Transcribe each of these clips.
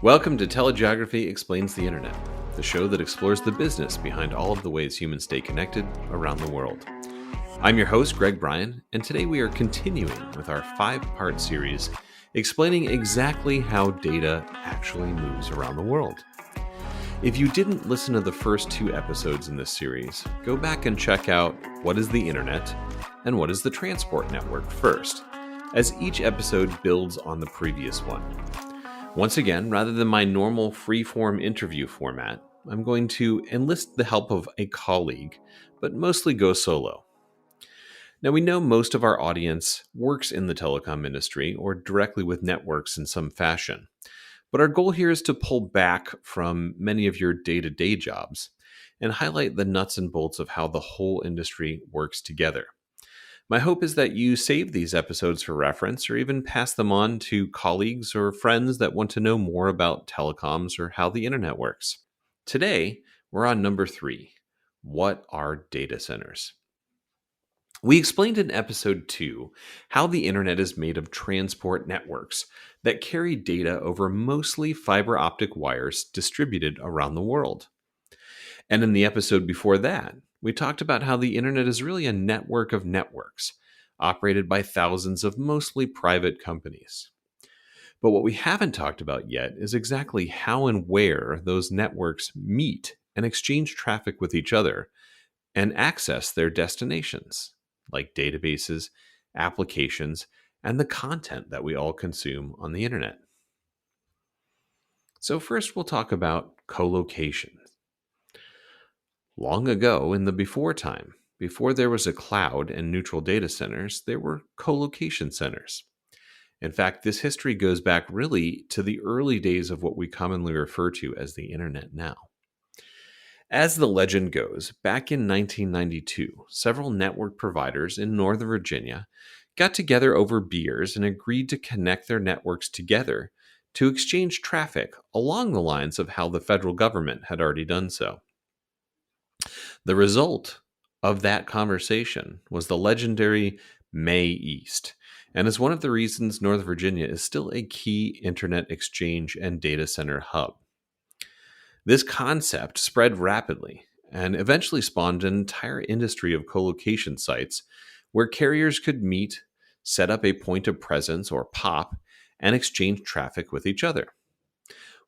Welcome to TeleGeography Explains the Internet, the show that explores the business behind all of the ways humans stay connected around the world. I'm your host, Greg Bryan, and today we are continuing with our 5-part series explaining exactly how data actually moves around the world. If you didn't listen to the first 2 episodes in this series, go back and check out what is the Internet and what is the transport network first, as each episode builds on the previous one. Once again, rather than my normal free-form interview format, I'm going to enlist the help of a colleague, but mostly go solo. Now, we know most of our audience works in the telecom industry or directly with networks in some fashion, but our goal here is to pull back from many of your day-to-day jobs and highlight the nuts and bolts of how the whole industry works together. My hope is that you save these episodes for reference or even pass them on to colleagues or friends that want to know more about telecoms or how the internet works. Today, we're on number 3. What are data centers? We explained in episode 2 how the internet is made of transport networks that carry data over mostly fiber optic wires distributed around the world. And in the episode before that, we talked about how the internet is really a network of networks, operated by thousands of mostly private companies. But what we haven't talked about yet is exactly how and where those networks meet and exchange traffic with each other and access their destinations, like databases, applications, and the content that we all consume on the internet. So first we'll talk about co-location. Long ago, in the before time, before there was a cloud and neutral data centers, there were co-location centers. In fact, this history goes back really to the early days of what we commonly refer to as the internet now. As the legend goes, back in 1992, several network providers in Northern Virginia got together over beers and agreed to connect their networks together to exchange traffic along the lines of how the federal government had already done so. The result of that conversation was the legendary May East, and is one of the reasons Northern Virginia is still a key internet exchange and data center hub. This concept spread rapidly and eventually spawned an entire industry of co-location sites where carriers could meet, set up a point of presence or POP, and exchange traffic with each other.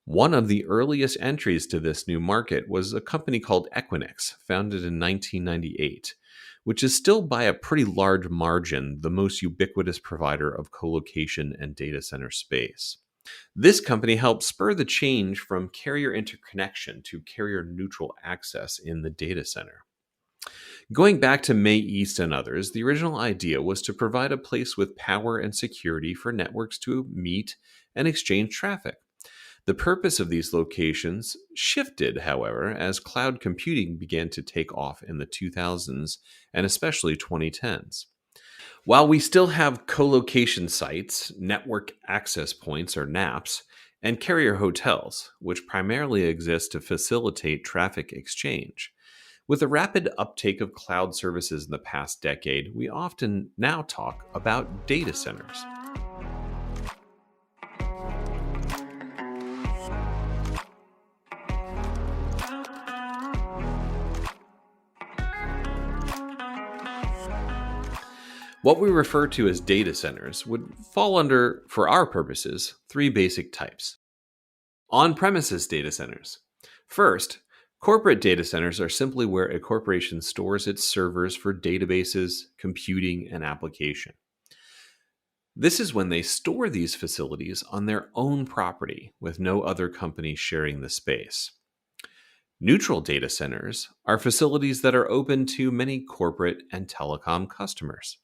One of the earliest entries to this new market was a company called Equinix, founded in 1998, which is still by a pretty large margin the most ubiquitous provider of co-location and data center space. This company helped spur the change from carrier interconnection to carrier-neutral access in the data center. Going back to May East and others, the original idea was to provide a place with power and security for networks to meet and exchange traffic. The purpose of these locations shifted, however, as cloud computing began to take off in the 2000s and especially 2010s. While we still have co-location sites, network access points or NAPs, and carrier hotels, which primarily exist to facilitate traffic exchange, with the rapid uptake of cloud services in the past decade, we often now talk about data centers. What we refer to as data centers would fall under, for our purposes, 3 basic types. On-premises data centers. First, corporate data centers are simply where a corporation stores its servers for databases, computing, and application. This is when they store these facilities on their own property with no other company sharing the space. Neutral data centers are facilities that are open to many corporate and telecom customers.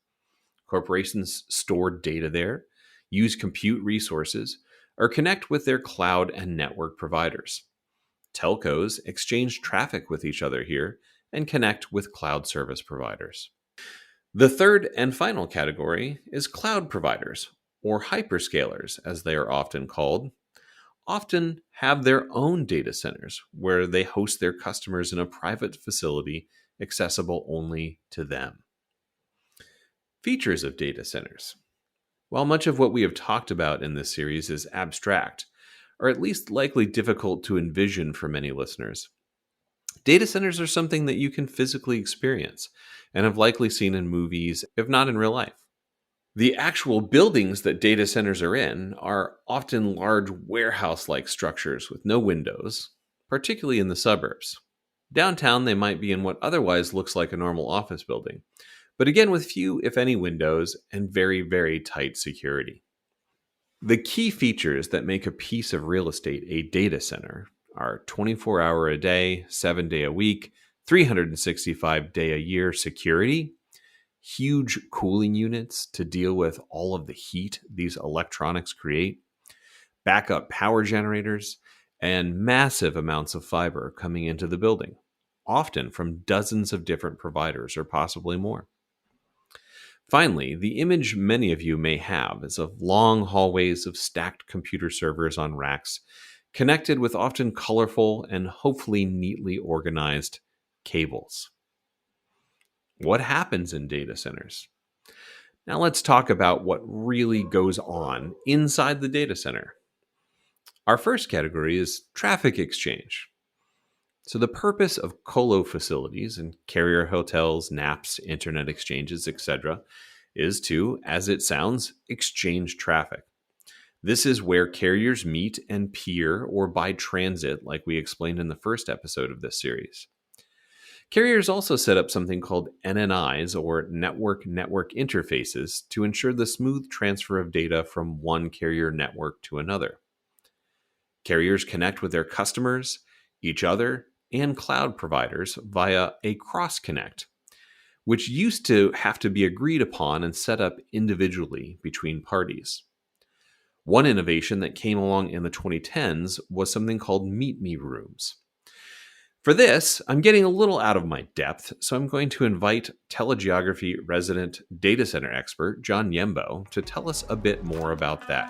Corporations store data there, use compute resources, or connect with their cloud and network providers. Telcos exchange traffic with each other here and connect with cloud service providers. The third and final category is cloud providers, or hyperscalers as they are often called, often have their own data centers where they host their customers in a private facility accessible only to them. Features of data centers. While much of what we have talked about in this series is abstract, or at least likely difficult to envision for many listeners. Data centers are something that you can physically experience and have likely seen in movies, if not in real life. The actual buildings that data centers are in are often large warehouse like structures with no windows, particularly in the suburbs. Downtown, they might be in what otherwise looks like a normal office building, but again with few, if any, windows and very, very tight security. The key features that make a piece of real estate a data center are 24-hour a day, 7-day a week, 365-day a year security, huge cooling units to deal with all of the heat these electronics create, backup power generators, and massive amounts of fiber coming into the building, often from dozens of different providers or possibly more. Finally, the image many of you may have is of long hallways of stacked computer servers on racks, connected with often colorful and hopefully neatly organized cables. What happens in data centers? Now let's talk about what really goes on inside the data center. Our first category is traffic exchange. So the purpose of colo facilities and carrier hotels, NAPs, internet exchanges, etc., is to, as it sounds, exchange traffic. This is where carriers meet and peer or by transit, like we explained in the first episode of this series. Carriers also set up something called NNIs, or network interfaces, to ensure the smooth transfer of data from one carrier network to another. Carriers connect with their customers, each other, and cloud providers via a cross-connect, which used to have to be agreed upon and set up individually between parties. One innovation that came along in the 2010s was something called Meet Me rooms. For this, I'm getting a little out of my depth, so I'm going to invite TeleGeography resident data center expert Jon Hjembo to tell us a bit more about that.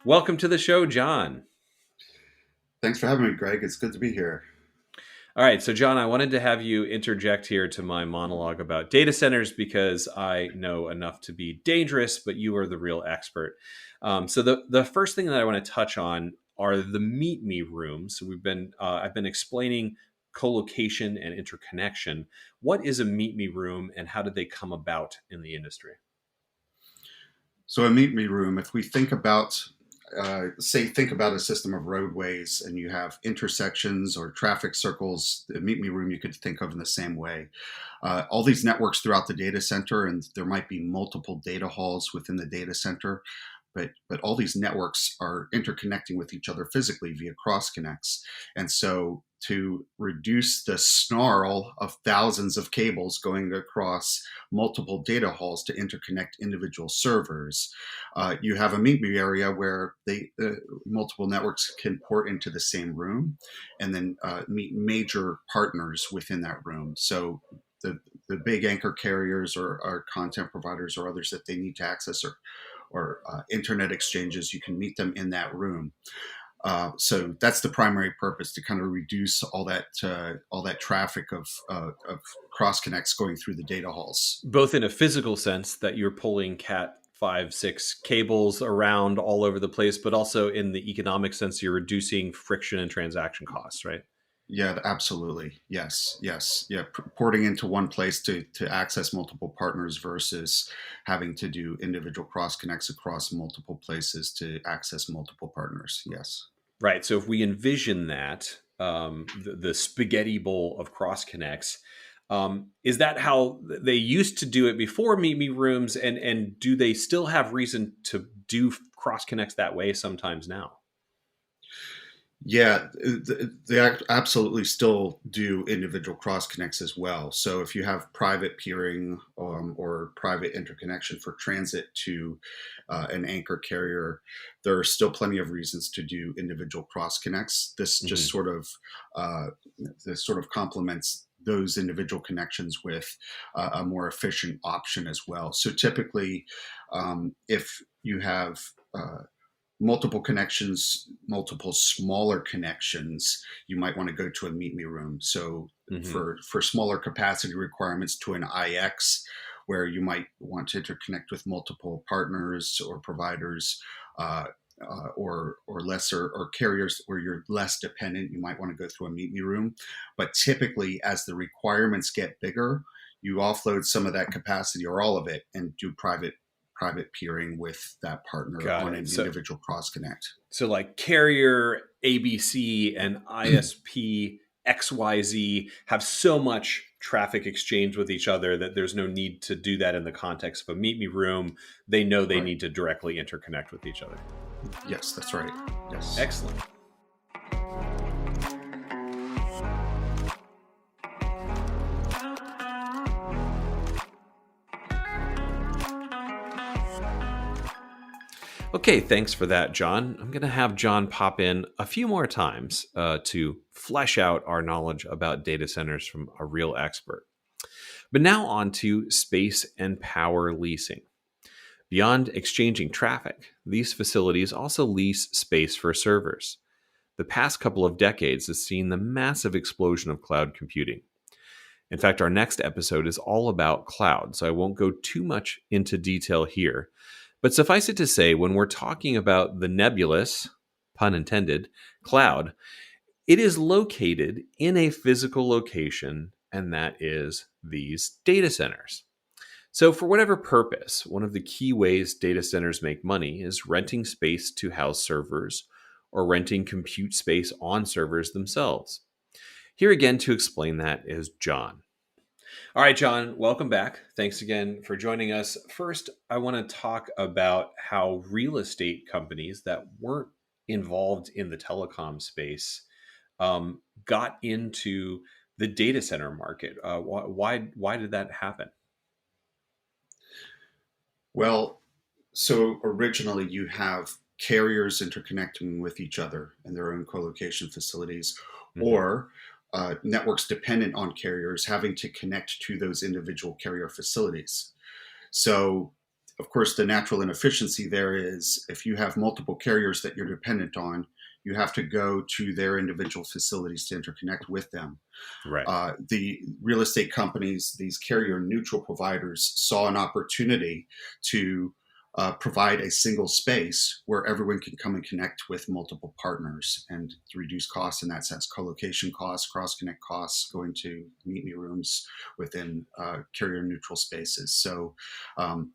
Welcome to the show, Jon. Thanks for having me, Greg. It's good to be here. All right, so Jon, I wanted to have you interject here to my monologue about data centers because I know enough to be dangerous, but you are the real expert. So the first thing that I want to touch on are the Meet Me rooms. So I've been explaining co-location and interconnection. What is a Meet Me room, and how did they come about in the industry? So a Meet Me room, if we think about think about a system of roadways and you have intersections or traffic circles, the Meet Me room you could think of in the same way. All these networks throughout the data center, and there might be multiple data halls within the data center, but all these networks are interconnecting with each other physically via cross connects. And so to reduce the snarl of thousands of cables going across multiple data halls to interconnect individual servers, you have a Meet Me area where multiple networks can port into the same room and then meet major partners within that room. So the big anchor carriers or content providers or others that they need to access or internet exchanges, you can meet them in that room. So that's the primary purpose, to kind of reduce all that traffic of cross connects going through the data halls. Both in a physical sense that you're pulling Cat 5, 6 cables around all over the place, but also in the economic sense, you're reducing friction and transaction costs, right? Yeah, absolutely. Yes. Yeah, porting into one place to access multiple partners versus having to do individual cross connects across multiple places to access multiple partners. Yes. Right. So if we envision that, the spaghetti bowl of cross connects, is that how they used to do it before Meet Me rooms? And do they still have reason to do cross connects that way sometimes now? Yeah, they absolutely still do individual cross connects as well. So if you have private peering or private interconnection for transit to an anchor carrier, there are still plenty of reasons to do individual cross connects. This sort of complements those individual connections with a more efficient option as well. So typically, if you have multiple connections, multiple smaller connections, you might want to go to a meet me room. So Hmm. for smaller capacity requirements to an IX, where you might want to interconnect with multiple partners or providers, uh, or lesser or carriers where you're less dependent, you might want to go through a meet me room. But typically, as the requirements get bigger, you offload some of that capacity or all of it and do private peering with that partner Got on it. an So individual cross connect. So like carrier ABC and ISP XYZ have so much traffic exchange with each other that there's no need to do that in the context of a meet me room. They know they Right. need to directly interconnect with each other. Yes, that's right. Yes. Excellent. Okay, thanks for that, John. I'm going to have John pop in a few more times to flesh out our knowledge about data centers from a real expert. But now on to space and power leasing. Beyond exchanging traffic, these facilities also lease space for servers. The past couple of decades has seen the massive explosion of cloud computing. In fact, our next episode is all about cloud, so I won't go too much into detail here. But suffice it to say, when we're talking about the nebulous, pun intended, cloud, it is located in a physical location, and that is these data centers. So, for whatever purpose, one of the key ways data centers make money is renting space to house servers or renting compute space on servers themselves. Here again to explain that is John. All right, John, welcome back. Thanks again for joining us. First, I want to talk about how real estate companies that weren't involved in the telecom space got into the data center market. Why did that happen? Well, so originally you have carriers interconnecting with each other in their own co-location facilities, Hmm. or networks dependent on carriers having to connect to those individual carrier facilities. So, of course, the natural inefficiency there is if you have multiple carriers that you're dependent on, you have to go to their individual facilities to interconnect with them. Right. The real estate companies, these carrier neutral providers, saw an opportunity to provide a single space where everyone can come and connect with multiple partners and to reduce costs in that sense, co-location costs, cross-connect costs, going to meet me rooms within carrier neutral spaces. So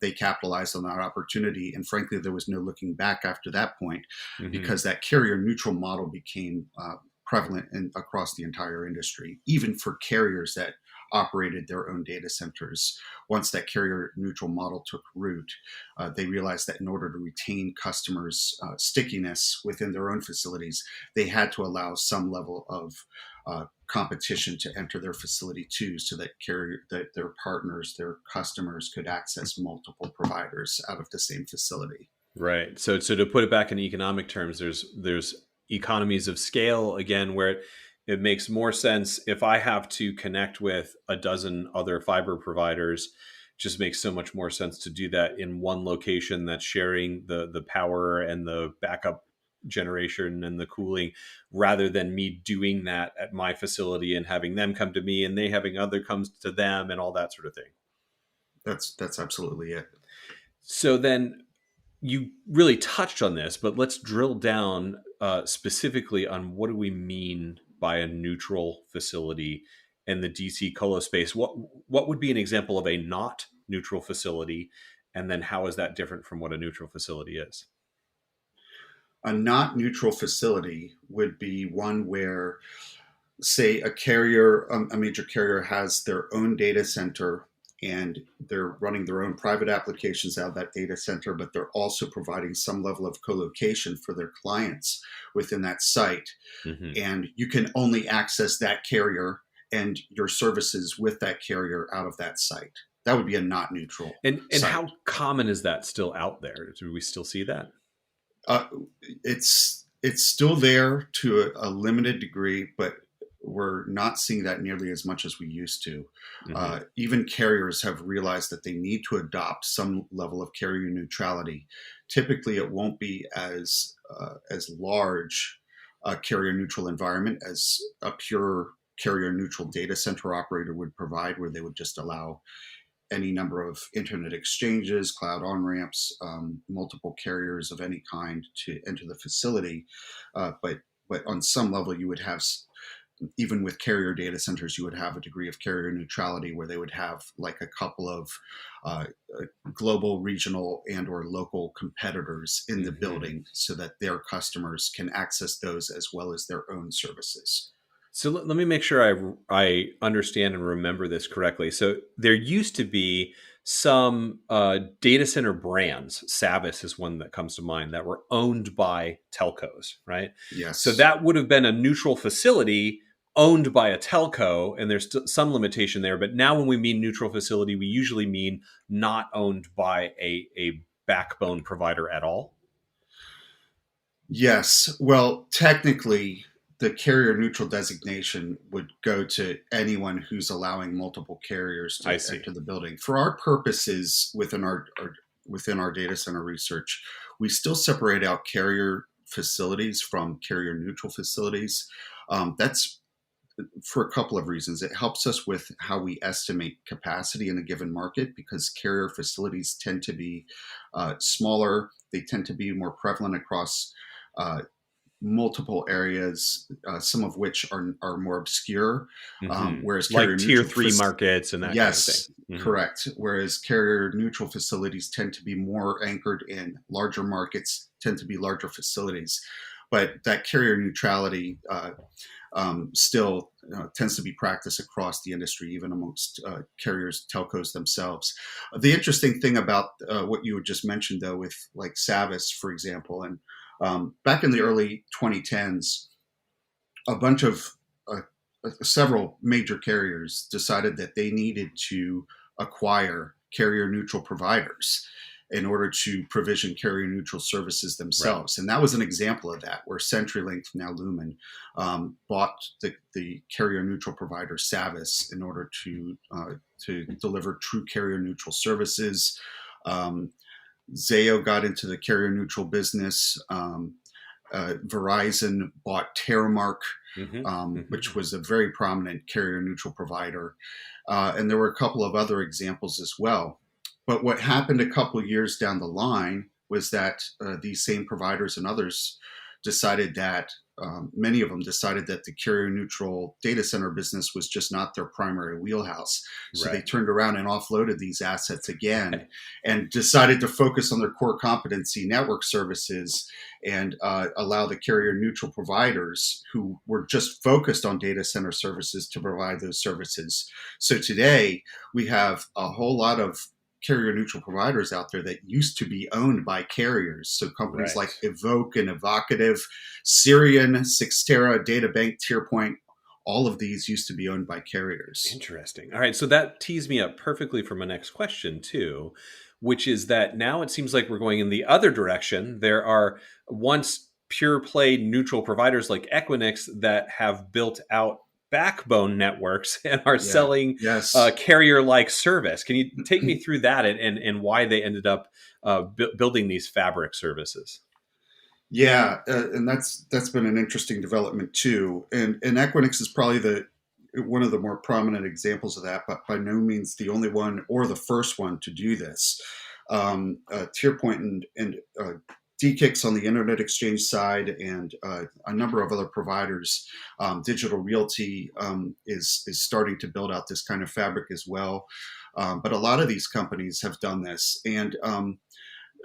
they capitalized on that opportunity. And frankly, there was no looking back after that point, Hmm. because that carrier neutral model became prevalent across the entire industry, even for carriers that operated their own data centers. Once that carrier neutral model took root, they realized that in order to retain customers' stickiness within their own facilities, they had to allow some level of competition to enter their facility too, so that that their partners, their customers, could access multiple providers out of the same facility. Right. So to put it back in economic terms, there's economies of scale again where it makes more sense if I have to connect with a dozen other fiber providers. Just makes so much more sense to do that in one location that's sharing the power and the backup generation and the cooling, rather than me doing that at my facility and having them come to me and they having other comes to them and all that sort of thing. That's absolutely it. So then you really touched on this, but let's drill down specifically on what do we mean by a neutral facility in the DC colo space. What would be an example of a not neutral facility, and then how is that different from what a neutral facility is? A not neutral facility would be one where, say, a carrier, a major carrier, has their own data center and they're running their own private applications out of that data center, but they're also providing some level of co-location for their clients within that site. Hmm. And you can only access that carrier and your services with that carrier out of that site. That would be a not neutral And site. how common is that still out there? Do we still see that? Uh, it's still there to a limited degree, but we're not seeing that nearly as much as we used to. Hmm. Even carriers have realized that they need to adopt some level of carrier neutrality typically it won't be as large a carrier neutral environment as a pure carrier neutral data center operator would provide, where they would just allow any number of internet exchanges, cloud on ramps, multiple carriers of any kind to enter the facility. But on some level, you would have, even with carrier data centers, you would have a degree of carrier neutrality where they would have like a couple of uh, global, regional, and or local competitors in the building, so that their customers can access those as well as their own services. So let me make sure I understand and remember this correctly. So there used to be some data center brands. Savvis is one that comes to mind, that were owned by telcos, right? So Yes. that would have been a neutral facility owned by a telco, and there's some limitation there. But now when we mean neutral facility, we usually mean not owned by a backbone provider at all. Yes. Well, technically, the carrier neutral designation would go to anyone who's allowing multiple carriers I to see. enter the building. For our purposes within our data center research, we still separate out carrier facilities from carrier neutral facilities. That's for a couple of reasons. It helps us with how we estimate capacity in a given market, because carrier facilities tend to be smaller. They tend to be more prevalent across uh, multiple areas, some of which are more obscure, whereas Like carrier tier neutral three markets and that kind of thing. yes, correct. Whereas carrier neutral facilities tend to be more anchored in larger markets, tend to be larger facilities. But that carrier neutrality still tends to be practiced across the industry, even amongst carriers, telcos themselves. The interesting thing about what you had just mentioned, though, with like Savvis, for example, and back in the early 2010s, a bunch of several major carriers decided that they needed to acquire carrier neutral providers in order to provision carrier neutral services Right. themselves. And that was an example of that, where CenturyLink, now Lumen, bought the carrier neutral provider Savvis in order to deliver true carrier neutral services. Zayo got into the carrier neutral business. Verizon bought Terramark, which was a very prominent carrier neutral provider. And there were a couple of other examples as well. But what happened a couple of years down the line was that these same providers and others decided that many of them decided that the carrier neutral data center business was just not their primary wheelhouse. So they Right. turned around and offloaded these assets again and decided to focus on their core competency, network services, and allow the carrier neutral providers who were just focused on data center services to provide those services. So today we have a whole lot of carrier neutral providers out there that used to be owned by carriers. So companies like Right. Evoke and Evocative, Sirian, Sixtera, DataBank, TierPoint, all of these used to be owned by carriers. Interesting. All right. So that tees me up perfectly for my next question, too, which is that now it seems like we're going in the other direction. There are once pure play neutral providers like Equinix that have built out backbone networks and are Yeah. selling Yes. carrier like service. Can you take me through that and why they ended up building these fabric services? Yeah, and that's been an interesting development too. And Equinix is probably the one of the more prominent examples of that, but by no means the only one or the first one to do this. TierPoint and DKIX on the Internet Exchange side, and a number of other providers. Digital Realty is starting to build out this kind of fabric as well. But a lot of these companies have done this, and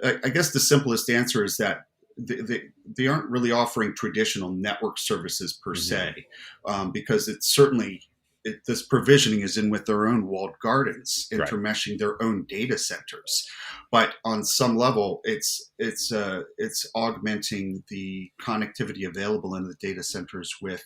I guess the simplest answer is that they aren't really offering traditional network services per se, because it's certainly this provisioning is in with their own walled gardens, Right. intermeshing their own data centers. But on some level, it's augmenting the connectivity available in the data centers with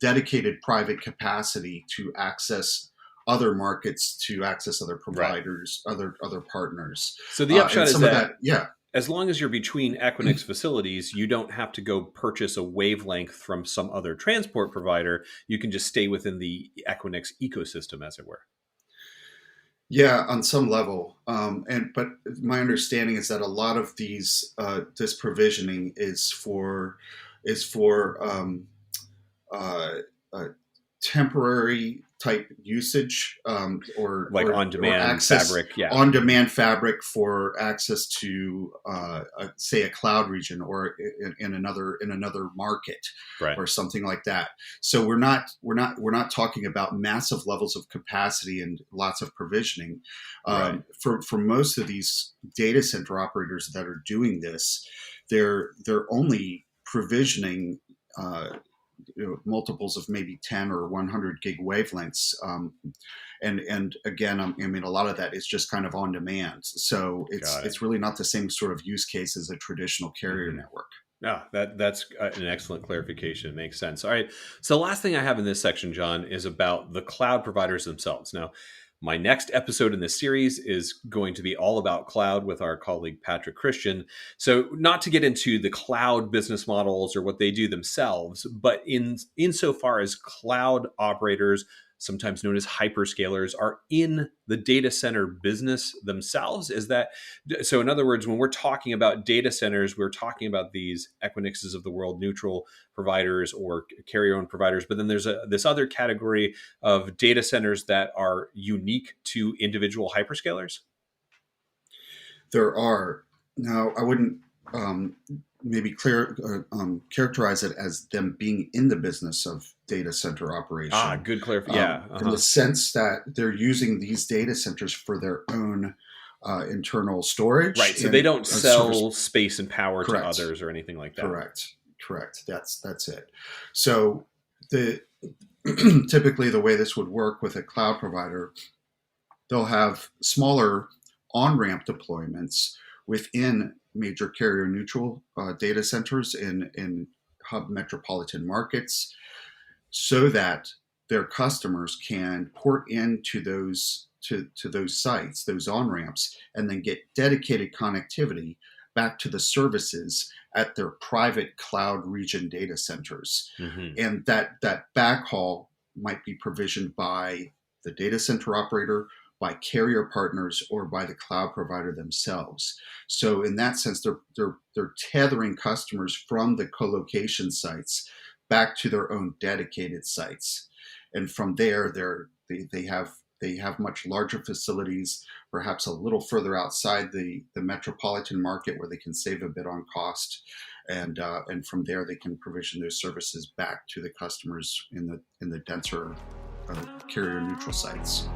dedicated private capacity to access other markets, to access other Right. providers, other partners. So the And upshot is some of that that, yeah, as long as you're between Equinix facilities, you don't have to go purchase a wavelength from some other transport provider. You can just stay within the Equinix ecosystem, as it were. Yeah, on some level, but my understanding is that a lot of this provisioning is for uh, uh, temporary type usage, Like on or demand access fabric. Yeah. on demand fabric for access to say a cloud region or in another market Right. or something like that. So we're not talking about massive levels of capacity and lots of provisioning. Right. For most of these data center operators that are doing this, they're only provisioning multiples of maybe 10 or 100 gig wavelengths. And again, I mean, a lot of that is just kind of on demand. So Got it. it's really not the same sort of use case as a traditional carrier Hmm. network. Yeah, that's an excellent clarification. It makes sense. All right. So, the last thing I have in this section, John, is about the cloud providers themselves. Now, my next episode in this series is going to be all about cloud with our colleague Patrick Christian. So, not to get into the cloud business models or what they do themselves, but insofar as cloud operators, sometimes known as hyperscalers, are in the data center business themselves, is that so? In other words, when we're talking about data centers, we're talking about these Equinixes of the world, neutral providers or carrier-owned providers. But then there's this other category of data centers that are unique to individual hyperscalers. There are now I wouldn't um, maybe characterize it as them being in the business of data center Ah, operation, good clarification. Yeah. in the Uh-huh. sense that they're using these data centers for their own internal storage Right. So they and don't service. sell space and power to Correct. others or anything like that. Correct. That's it. So the typically the way this would work with a cloud provider, they'll have smaller on-ramp deployments within major carrier neutral data centers in hub metropolitan markets, so that their customers can port into those sites, those on ramps, and then get dedicated connectivity back to the services at their private cloud region data centers. Hmm. And that backhaul might be provisioned by the data center operator, by carrier partners, or by the cloud provider themselves. So in that sense, they're tethering customers from the colocation sites back to their own dedicated sites, and from there they have much larger facilities, perhaps a little further outside the metropolitan market, where they can save a bit on cost, and from there they can provision those services back to the customers in the denser carrier neutral sites.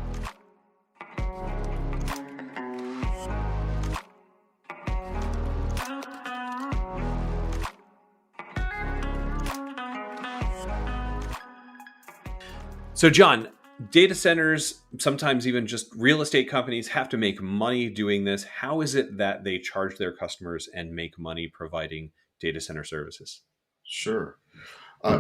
So, John, data centers, sometimes even just real estate companies, have to make money doing this. How is it that they charge their customers and make money providing data center services? Sure.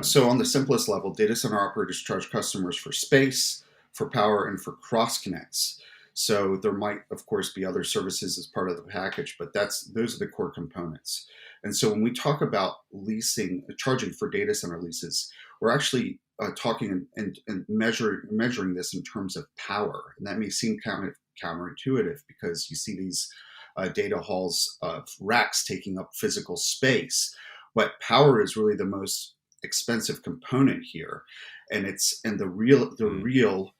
So on the simplest level, data center operators charge customers for space, for power, and for cross connects. So there might, of course, be other services as part of the package, but those are the core components. And so when we talk about leasing, charging for data center leases, we're actually talking and measuring this in terms of power. And that may seem kind of counterintuitive, because you see these data halls of racks taking up physical space, but power is really the most expensive component here, and Mm, the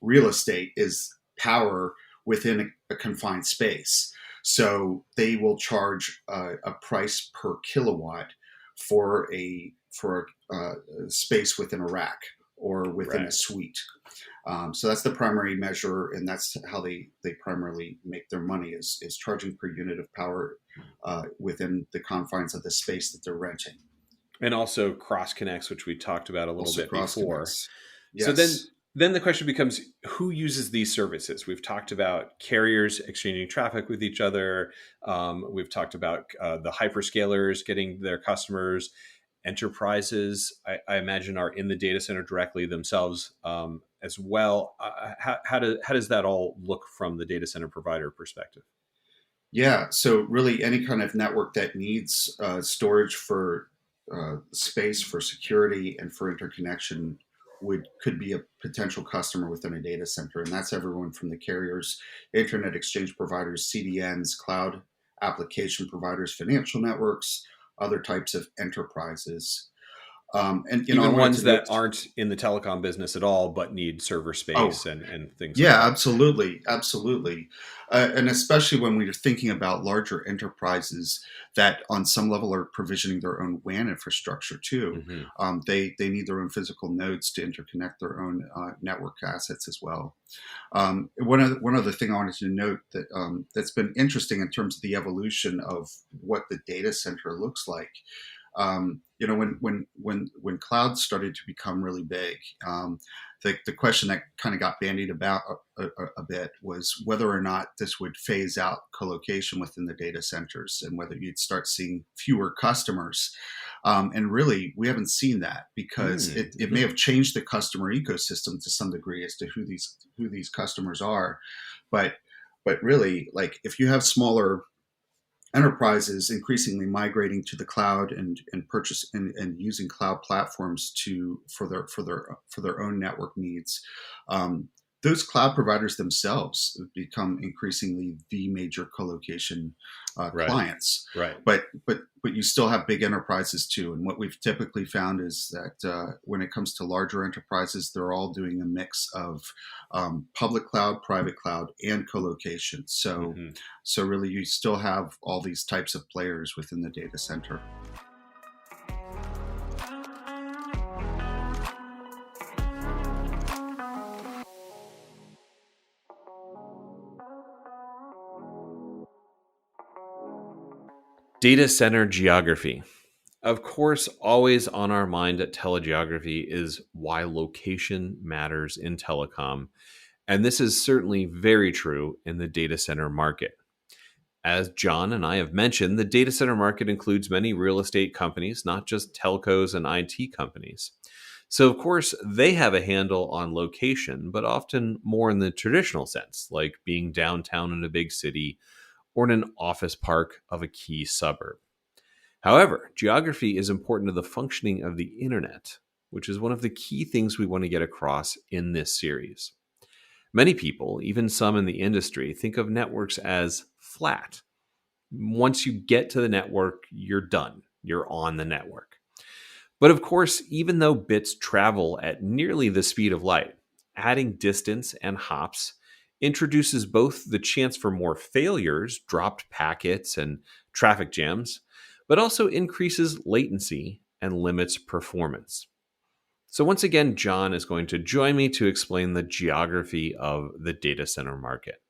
real estate is power within a confined space. So they will charge a price per kilowatt for a space within a rack or within a right. suite. So that's the primary measure, and that's how they primarily make their money, is charging per unit of power within the confines of the space that they're renting. And also cross connects, which we talked about a little Also bit cross before. connects. So then Yes. then the question becomes, who uses these services? We've talked about carriers exchanging traffic with each other. We've talked about the hyperscalers getting their customers. Enterprises, I imagine, are in the data center directly themselves as well. How does that all look from the data center provider perspective? Yeah. So really, any kind of network that needs storage for space, for security, and for interconnection could be a potential customer within a data center, and that's everyone from the carriers, internet exchange providers, CDNs, cloud application providers, financial networks, other types of enterprises. And I Even wanted ones to that note. aren't in the telecom business at all, but need server Oh, space and things like yeah, that. absolutely, absolutely, and especially when we're thinking about larger enterprises that, on some level, are provisioning their own WAN infrastructure too. Hmm. They need their own physical nodes to interconnect their own network assets as well. One other thing I wanted to note that's been interesting in terms of the evolution of what the data center looks like. When clouds started to become really big, the question that kind of got bandied about a bit was whether or not this would phase out colocation within the data centers and whether you'd start seeing fewer customers. And really, we haven't seen that because it may Mm-hmm. have changed the customer ecosystem to some degree as to who these customers are. But really, like if you have smaller enterprises increasingly migrating to the cloud and purchase and using cloud platforms to for their own network needs. Those cloud providers themselves become increasingly the major colocation Right. clients, Right. but you still have big enterprises too. And what we've typically found is that when it comes to larger enterprises, they're all doing a mix of public cloud, private cloud, and colocation. Hmm. So really, you still have all these types of players within the data center. Data center geography. Of course, always on our mind at TeleGeography is why location matters in telecom. And this is certainly very true in the data center market. As John and I have mentioned, the data center market includes many real estate companies, not just telcos and IT companies. So, of course, they have a handle on location, but often more in the traditional sense, like being downtown in a big city or in an office park of a key suburb. However, geography is important to the functioning of the internet, which is one of the key things we want to get across in this series. Many people, even some in the industry, think of networks as flat. Once you get to the network, you're done. You're on the network. But of course, even though bits travel at nearly the speed of light, adding distance and hops introduces both the chance for more failures, dropped packets, and traffic jams, but also increases latency and limits performance. So, once again, John is going to join me to explain the geography of the data center market.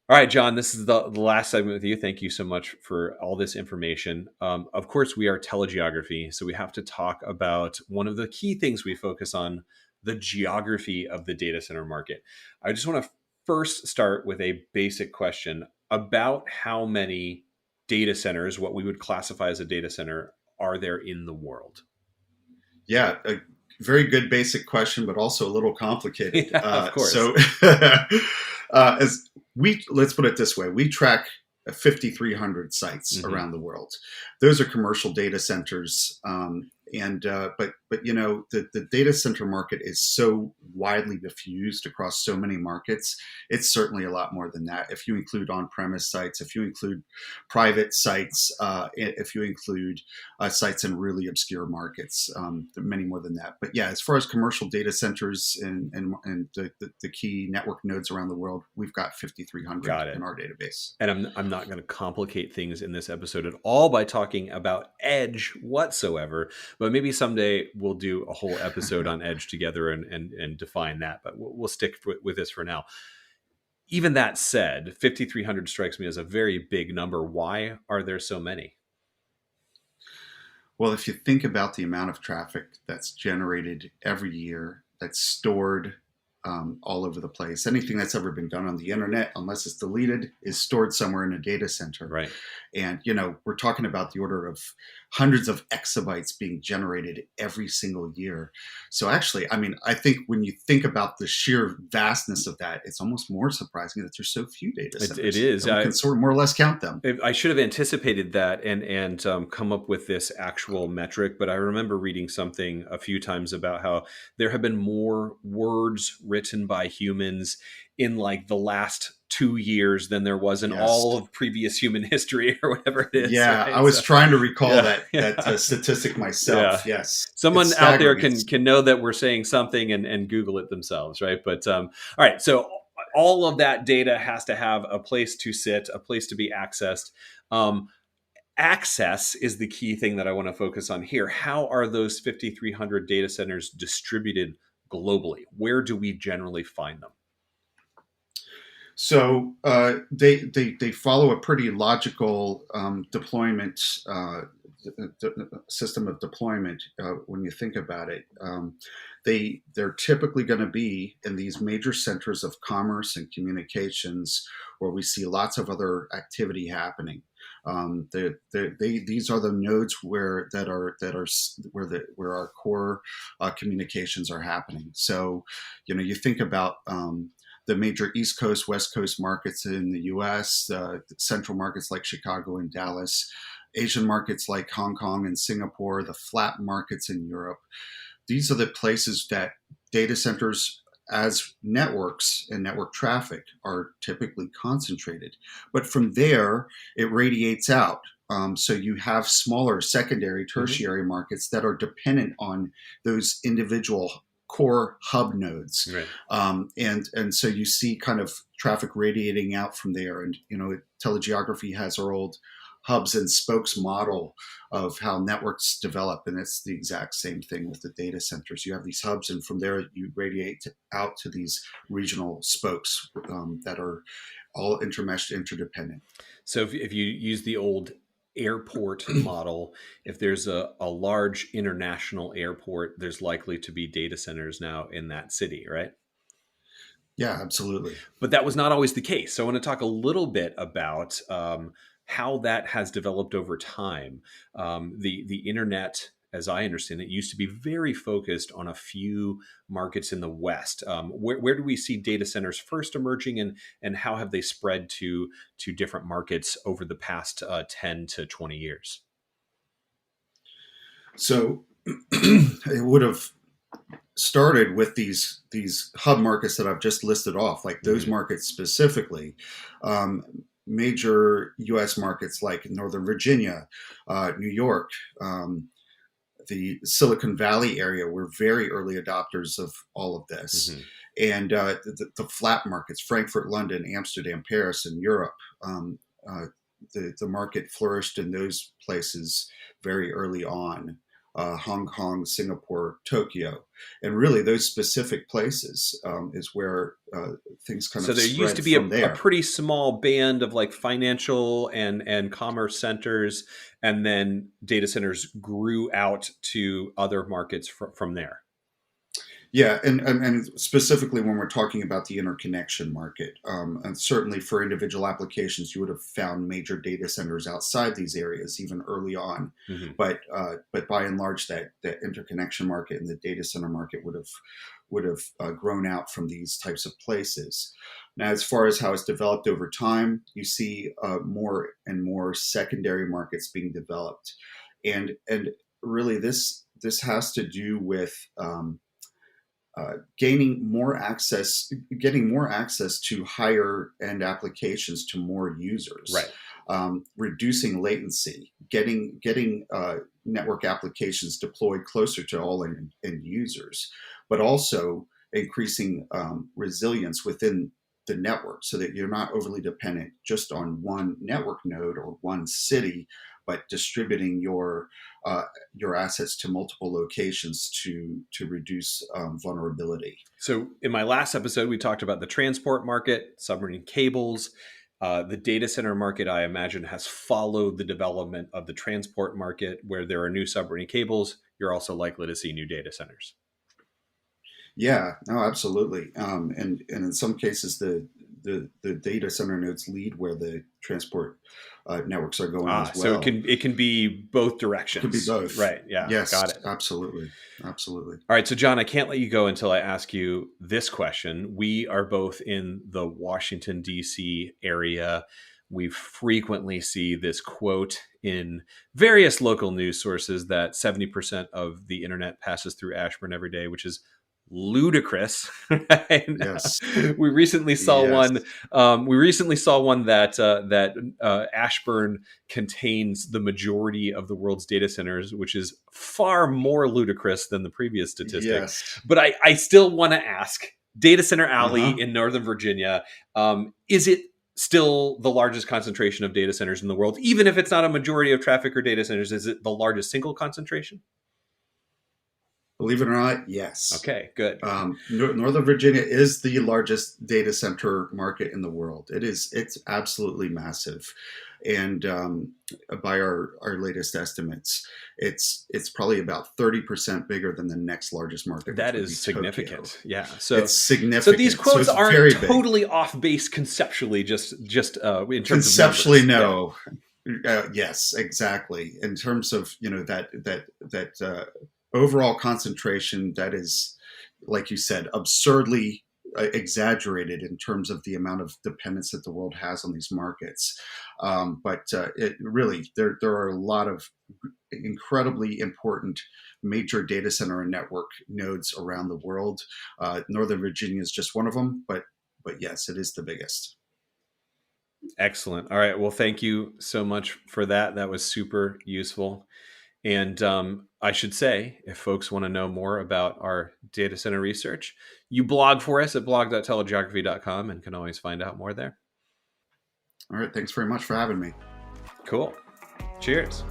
All right, John, this is the last segment with you. Thank you so much for all this information. Of course, we are telegeography, so we have to talk about one of the key things we focus on, the geography of the data center market. I just want to first start with a basic question about how many data centers, what we would classify as a data center, are there in the world? Yeah, a very good basic question, but also a little complicated. Yeah, of course. So, as we let's put it this way, we track 5,300 sites Hmm. around the world. Those are commercial data centers, and but the data center market is so widely diffused across so many markets. It's certainly a lot more than that. If you include on-premise sites, if you include private sites, if you include sites in really obscure markets. There are many more than that. But yeah, as far as commercial data centers and the key network nodes around the world, we've got 5,300 Got in it. our database. And I'm not going to complicate things in this episode at all by talking about edge whatsoever. But maybe someday we'll do a whole episode on edge together and define that. But we'll stick with this for now. Even that said, 5,300 strikes me as a very big number. Why are there so many? Well, if you think about the amount of traffic that's generated every year, that's stored all over the place. Anything that's ever been done on the internet, unless it's deleted, is stored somewhere in a data center. Right. And, we're talking about the order of hundreds of exabytes being generated every single year. So actually, I think when you think about the sheer vastness of that, it's almost more surprising that there's so few data centers. It is. We can sort of more or less count them. I should have anticipated that and come up with this actual metric, but I remember reading something a few times about how there have been more words written by humans in like the last 2 years than there was in all of previous human history or whatever it is. Yeah, right? I was trying to recall that statistic myself. Yeah. Yes. Someone out there can know that we're saying something and Google it themselves, right? But all right, so all of that data has to have a place to sit, a place to be accessed. Access is the key thing that I want to focus on here. How are those 5,300 data centers distributed globally? Where do we generally find them? So they follow a pretty logical deployment system of deployment when you think about it. They're typically going to be in these major centers of commerce and communications where we see lots of other activity happening. These are the nodes where our core communications are happening. So, you think about the major East Coast, West Coast markets in the U.S., central markets like Chicago and Dallas, Asian markets like Hong Kong and Singapore, the flat markets in Europe. These are the places that data centers as networks and network traffic are typically concentrated. But from there, it radiates out. So you have smaller secondary, tertiary markets that are dependent on those individual core hub nodes. Right. And so you see kind of traffic radiating out from there. And, TeleGeography has our old hubs and spokes model of how networks develop. And it's the exact same thing with the data centers. You have these hubs, and from there you radiate out to these regional spokes that are all intermeshed, interdependent. So if you use the old airport model, if there's a large international airport, there's likely to be data centers now in that city, right? Yeah, absolutely. But that was not always the case. So I want to talk a little bit about how that has developed over time. The internet, as I understand it, used to be very focused on a few markets in the West. Where do we see data centers first emerging, and how have they spread to different markets over the past 10 to 20 years? So it would have started with these hub markets that I've just listed off, like those markets specifically. Major U.S. markets like Northern Virginia, New York, the Silicon Valley area were very early adopters of all of this. And the flat markets, Frankfurt, London, Amsterdam, Paris, and Europe, the market flourished in those places very early on. Hong Kong, Singapore, Tokyo, and really those specific places is where things kind of. So there used to be a pretty small band of like financial and commerce centers, and then data centers grew out to other markets from there. Yeah, and specifically when we're talking about the interconnection market, and certainly for individual applications, you would have found major data centers outside these areas even early on. But by and large, that interconnection market and the data center market would have grown out from these types of places. Now, as far as how it's developed over time, you see more and more secondary markets being developed, and really this has to do with getting more access to higher end applications to more users, right? Reducing latency, getting network applications deployed closer to all end users, but also increasing resilience within the network so that you're not overly dependent just on one network node or one city, but distributing your assets to multiple locations to reduce vulnerability. So in my last episode, we talked about the transport market, submarine cables. The data center market, I imagine, has followed the development of the transport market. Where there are new submarine cables, you're also likely to see new data centers. Yeah, no, absolutely. And in some cases, the data center nodes lead where the transport networks are going as So well. it can be both Could be directions. both. Right. Yeah. Yes, Got it. absolutely, absolutely. All right. So, John, I can't let you go until I ask you this question. We are both in the Washington, D.C. area. We frequently see this quote in various local news sources that 70% of the internet passes through Ashburn every day, which is ludicrous. Right? Yes, We recently saw yes, one. That Ashburn contains the majority of the world's data centers, which is far more ludicrous than the previous statistic. yes. But I still want to ask: Data Center Uh Alley huh. in Northern Virginia, is it still the largest concentration of data centers in the world? Even if it's not a majority of traffic or data centers, is it the largest single concentration? Believe it or not, yes. Okay, good. Northern Virginia is the largest data center market in the world. It's absolutely massive, and by our latest estimates, it's probably about 30% bigger than the next largest market, which That would be is Tokyo. significant. Yeah. It's So these significant. So quotes it's aren't very big. totally off base conceptually, just in terms of Conceptually, numbers. Yeah. no. Yes, exactly. In terms of that overall concentration, that is, like you said, absurdly exaggerated in terms of the amount of dependence that the world has on these markets. But it really, there are a lot of incredibly important major data center and network nodes around the world. Northern Virginia is just one of them, but yes, it is the biggest. Excellent. All right. Well, thank you so much for that. That was super useful. And I should say, if folks want to know more about our data center research, you blog for us at blog.telegeography.com and can always find out more there. All right, thanks very much for having me. Cool. Cheers.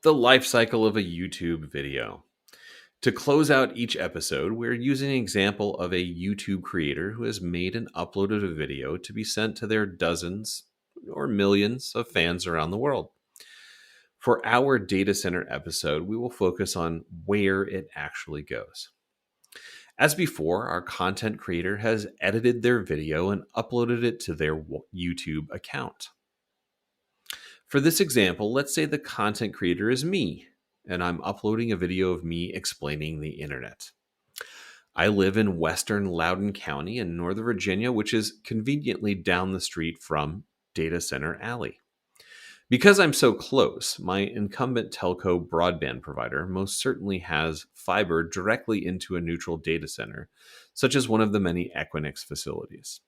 The life cycle of a YouTube video. To close out each episode, we're using an example of a YouTube creator who has made and uploaded a video to be sent to their dozens or millions of fans around the world. For our data center episode, we will focus on where it actually goes. As before, our content creator has edited their video and uploaded it to their YouTube account. For this example, let's say the content creator is me, and I'm uploading a video of me explaining the internet. I live in western Loudoun County in Northern Virginia, which is conveniently down the street from Data Center Alley. Because I'm so close, my incumbent telco broadband provider most certainly has fiber directly into a neutral data center, such as one of the many Equinix facilities.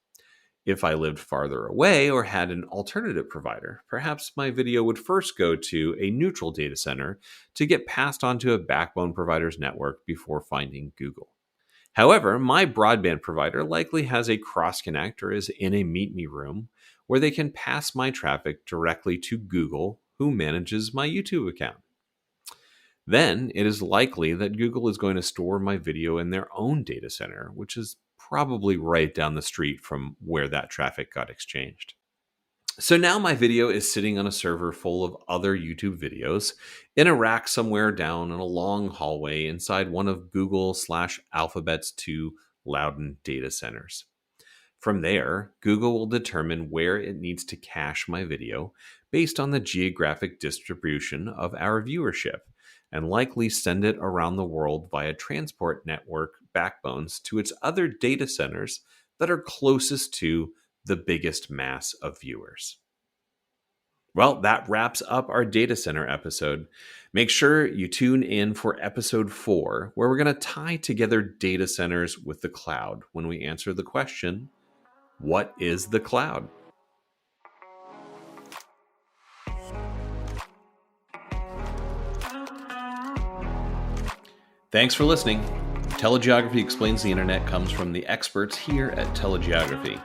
If I lived farther away or had an alternative provider, perhaps my video would first go to a neutral data center to get passed onto a backbone provider's network before finding Google. However, my broadband provider likely has a cross connect or is in a meet me room where they can pass my traffic directly to Google, who manages my YouTube account. Then it is likely that Google is going to store my video in their own data center, which is probably right down the street from where that traffic got exchanged. So now my video is sitting on a server full of other YouTube videos in a rack somewhere down in a long hallway inside one of Google/Alphabet's 2 Loudoun data centers. From there, Google will determine where it needs to cache my video based on the geographic distribution of our viewership and likely send it around the world via transport network backbones to its other data centers that are closest to the biggest mass of viewers. Well, that wraps up our data center episode. Make sure you tune in for episode 4, where we're going to tie together data centers with the cloud when we answer the question, what is the cloud? Thanks for listening. TeleGeography Explains the Internet comes from the experts here at TeleGeography.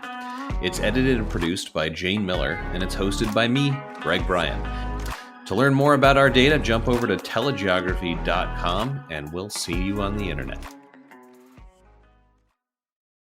It's edited and produced by Jane Miller, and it's hosted by me, Greg Bryan. To learn more about our data, jump over to telegeography.com, and we'll see you on the internet.